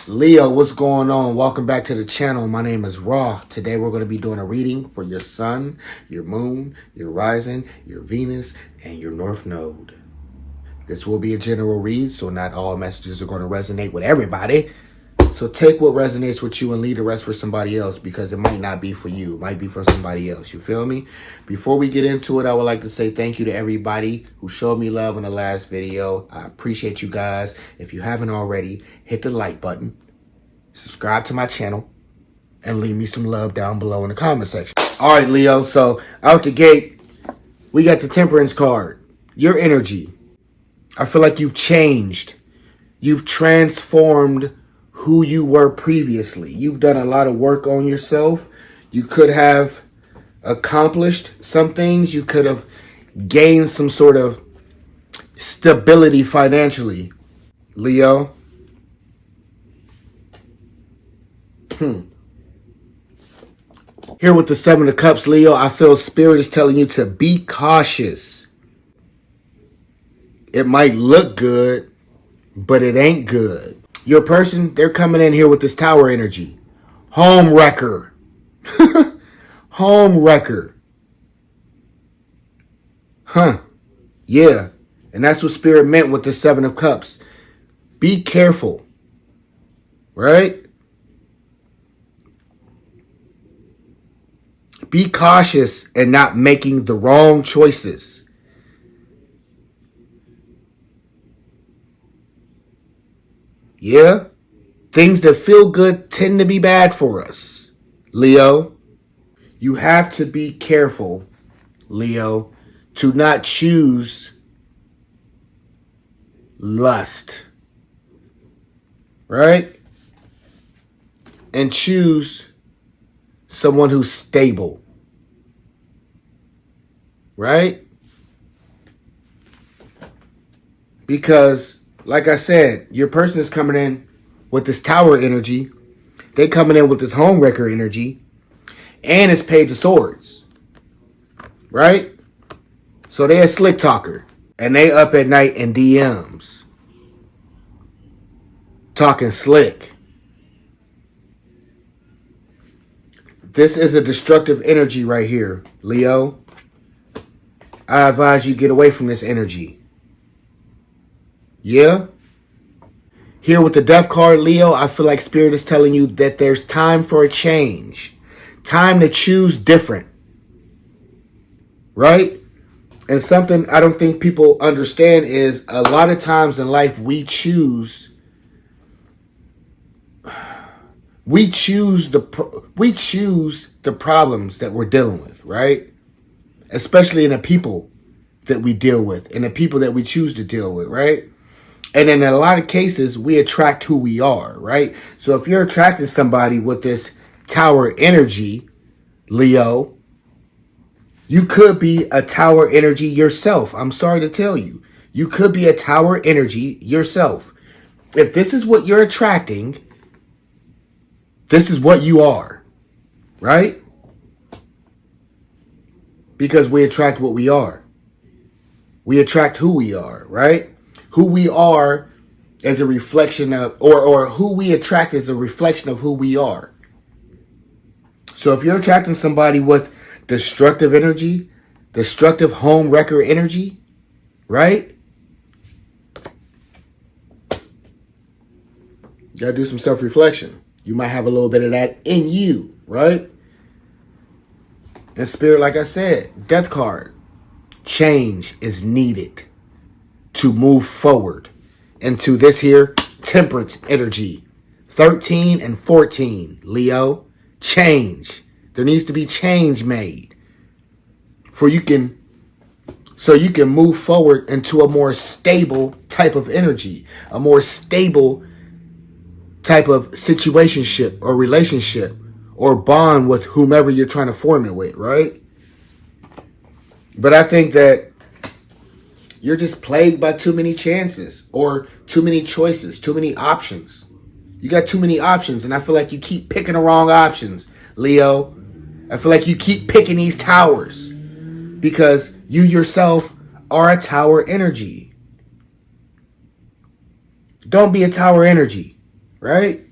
Leo, what's going on? Welcome back to the channel. My name is Raw. Today we're going to be doing a reading for your sun, your moon, your rising, your Venus, and your North Node. This will be a general read, so not all messages are going to resonate with everybody. So take what resonates with you and leave the rest for somebody else, because it might not be for you. It might be for somebody else. You feel me? Before we get into it, I would like to say thank you to everybody who showed me love in the last video. I appreciate you guys. If you haven't already, hit the like button, subscribe to my channel, and leave me some love down below in the comment section. All right, Leo. So out the gate, we got the Temperance card. Your energy. I feel like you've changed. You've transformed who you were previously. You've done a lot of work on yourself. You could have accomplished some things. You could have gained some sort of stability financially, Leo. Here with the Seven of Cups, Leo, I feel Spirit is telling you to be cautious. It might look good, but it ain't good. Your person, they're coming in here with this Tower energy. Home wrecker. Home wrecker. Yeah. And that's what Spirit meant with the Seven of Cups. Be careful. Right? Be cautious and not making the wrong choices. Yeah? Things that feel good tend to be bad for us, Leo. You have to be careful, Leo, to not choose lust. Right? And choose someone who's stable. Right? Because, like I said, your person is coming in with this Tower energy. They coming in with this home wrecker energy. And it's Page of Swords. Right? So they're a slick talker. And they up at night in DMs. Talking slick. This is a destructive energy right here, Leo. I advise you get away from this energy. Yeah? Here with the Death card, Leo, I feel like Spirit is telling you that there's time for a change. Time to choose different. Right? And something I don't think people understand is a lot of times in life we choose the problems that we're dealing with, right? Especially in the people that we deal with and the people that we choose to deal with, right? And in a lot of cases, we attract who we are, right? So if you're attracting somebody with this Tower energy, Leo, you could be a Tower energy yourself. I'm sorry to tell you. You could be a Tower energy yourself. If this is what you're attracting, this is what you are, right? Because we attract what we are. We attract who we are, right? Who we are is a reflection of, or who we attract is a reflection of who we are. So if you're attracting somebody with destructive energy, destructive home wrecker energy, right? You gotta do some self-reflection. You might have a little bit of that in you, right? And Spirit, like I said, Death card. Change is needed to move forward into this here Temperance energy. 13 and 14, Leo. Change. There needs to be change made. So you can move forward into a more stable type of energy. A more stable type of situationship or relationship or bond with whomever you're trying to form it with, right? But I think that you're just plagued by too many chances or too many choices, too many options. You got too many options, and I feel like you keep picking the wrong options, Leo. I feel like you keep picking these towers because you yourself are a Tower energy. Don't be a Tower energy, right?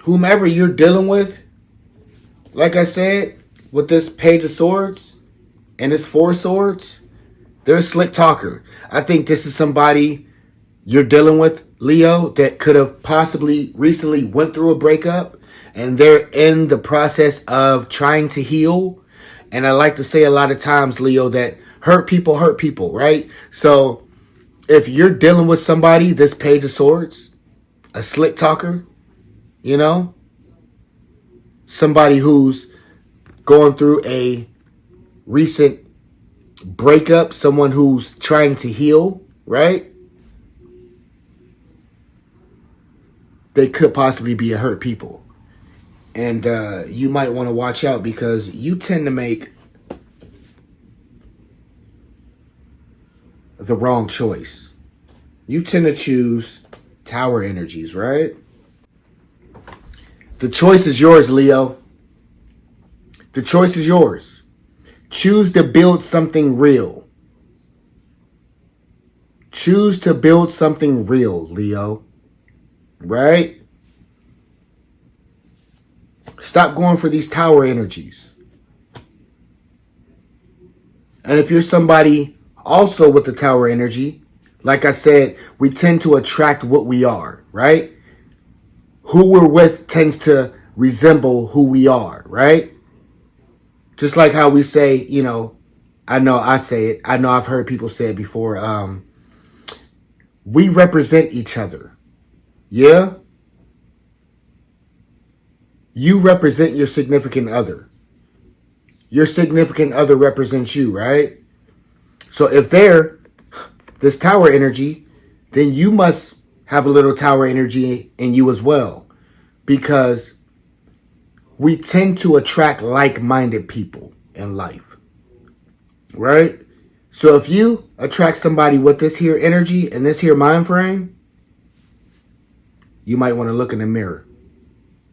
whomever you're dealing with, like I said, with this Page of Swords and this Four of Swords, they're a slick talker. I think this is somebody you're dealing with, Leo, that could have possibly recently went through a breakup and they're in the process of trying to heal. And I like to say a lot of times, Leo, that hurt people, right? So if you're dealing with somebody, this Page of Swords, a slick talker, you know, somebody who's going through a recent breakup, someone who's trying to heal, right? They could possibly be a hurt people. And you might want to watch out because you tend to make the wrong choice. You tend to choose tower energies, right? The choice is yours, Leo. The choice is yours. Choose to build something real. Choose to build something real, Leo. Right? Stop going for these tower energies. And if you're somebody also with the tower energy, like I said, we tend to attract what we are, right? Who we're with tends to resemble who we are, right? Just like how we say, you know, I know I say it. I know I've heard people say it before. We represent each other. Yeah? You represent your significant other. Your significant other represents you, right? So if they're this tower energy, then you must have a little tower energy in you as well. Because we tend to attract like-minded people in life. Right? So if you attract somebody with this here energy and this here mind frame, you might want to look in the mirror,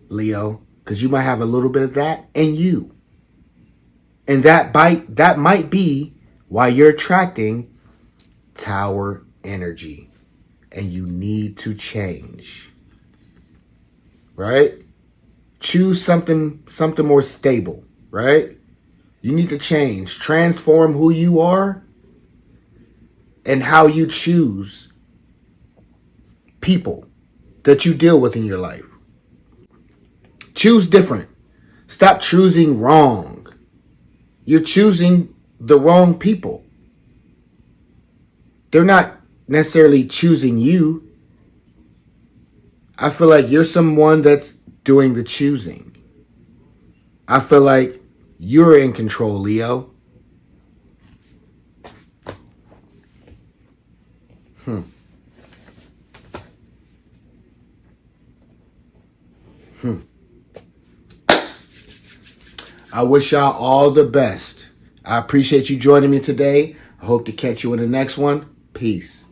Leo, because you might have a little bit of that in you. And that might be why you're attracting tower energy. And you need to change. Right? Choose something more stable, right? You need to change. Transform who you are and how you choose people that you deal with in your life. Choose different. Stop choosing wrong. You're choosing the wrong people. They're not necessarily choosing you. I feel like you're someone that's doing the choosing. I feel like you're in control, Leo. I wish y'all all the best. I appreciate you joining me today. I hope to catch you in the next one. Peace.